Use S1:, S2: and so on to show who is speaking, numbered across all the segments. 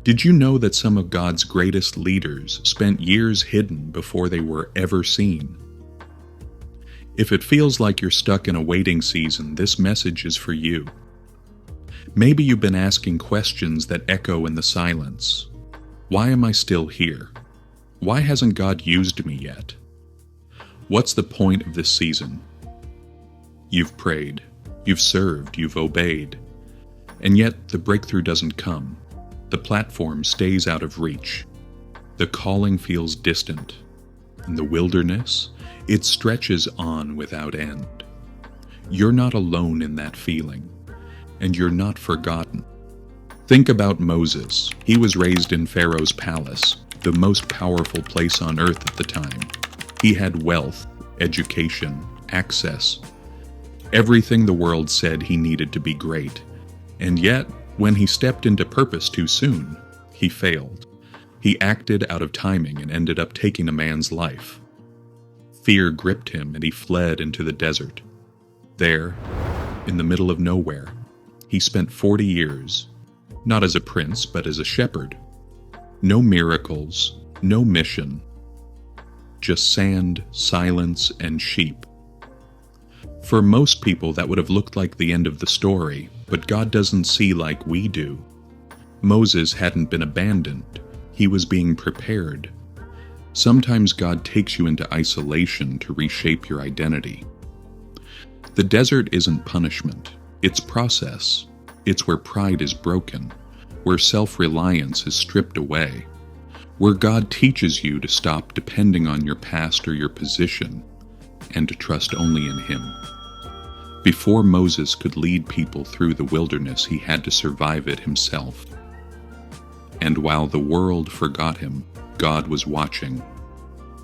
S1: Did you know that some of God's greatest leaders spent years hidden before they were ever seen? If it feels like you're stuck in a waiting season, this message is for you. Maybe you've been asking questions that echo in the silence. Why am I still here? Why hasn't God used me yet? What's the point of this season? You've prayed, you've served, you've obeyed, and yet the breakthrough doesn't come. The platform stays out of reach. The calling feels distant. And the wilderness, it stretches on without end. You're not alone in that feeling, and you're not forgotten. Think about Moses. He was raised in Pharaoh's palace, the most powerful place on earth at the time. He had wealth, education, access, everything the world said he needed to be great. And yet, when he stepped into purpose too soon, he failed. He acted out of timing and ended up taking a man's life. Fear gripped him and he fled into the desert. There, in the middle of nowhere, he spent 40 years, not as a prince, but as a shepherd. No miracles, no mission, just sand, silence, and sheep. For most people, that would have looked like the end of the story, but God doesn't see like we do. Moses hadn't been abandoned. He was being prepared. Sometimes God takes you into isolation to reshape your identity. The desert isn't punishment. It's process. It's where pride is broken, where self-reliance is stripped away, where God teaches you to stop depending on your past or your position and to trust only in Him. Before Moses could lead people through the wilderness, he had to survive it himself. And while the world forgot him, God was watching.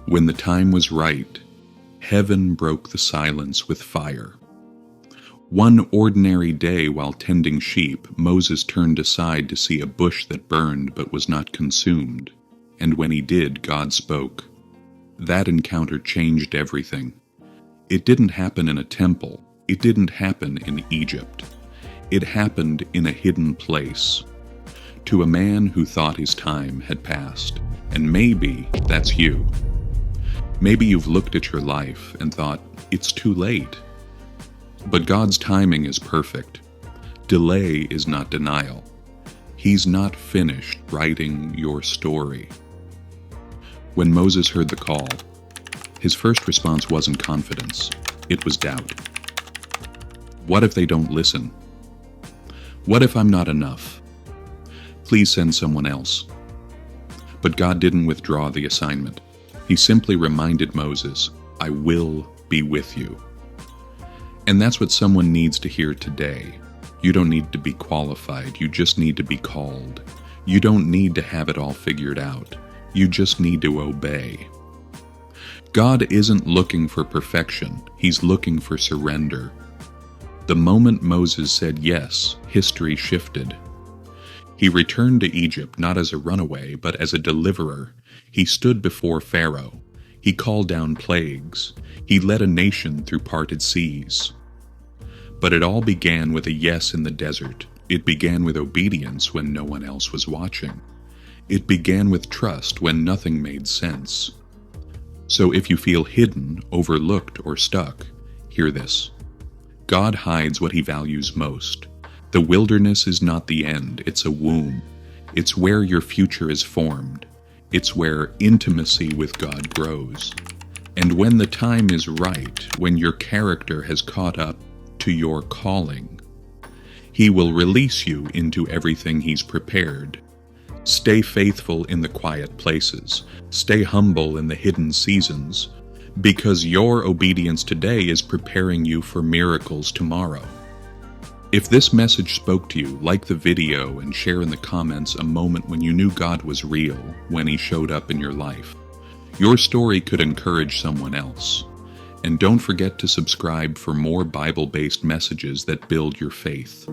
S1: When the time was right, heaven broke the silence with fire. One ordinary day while tending sheep, Moses turned aside to see a bush that burned but was not consumed. And when he did, God spoke. That encounter changed everything. It didn't happen in a temple. It didn't happen in Egypt. It happened in a hidden place, to a man who thought his time had passed. And maybe that's you. Maybe you've looked at your life and thought, it's too late. But God's timing is perfect. Delay is not denial. He's not finished writing your story. When Moses heard the call, his first response wasn't confidence. It was doubt. What if they don't listen? What if I'm not enough? Please send someone else. But God didn't withdraw the assignment. He simply reminded Moses, I will be with you. And that's what someone needs to hear today. You don't need to be qualified. You just need to be called. You don't need to have it all figured out. You just need to obey. God isn't looking for perfection. He's looking for surrender. The moment Moses said yes, history shifted. He returned to Egypt not as a runaway, but as a deliverer. He stood before Pharaoh. He called down plagues. He led a nation through parted seas. But it all began with a yes in the desert. It began with obedience when no one else was watching. It began with trust when nothing made sense. So if you feel hidden, overlooked, or stuck, hear this. God hides what He values most. The wilderness is not the end, it's a womb. It's where your future is formed. It's where intimacy with God grows. And when the time is right, when your character has caught up to your calling, He will release you into everything He's prepared. Stay faithful in the quiet places. Stay humble in the hidden seasons, because your obedience today is preparing you for miracles tomorrow. If this message spoke to you, like the video and share in the comments a moment when you knew God was real, when He showed up in your life. Your story could encourage someone else. And don't forget to subscribe for more Bible-based messages that build your faith.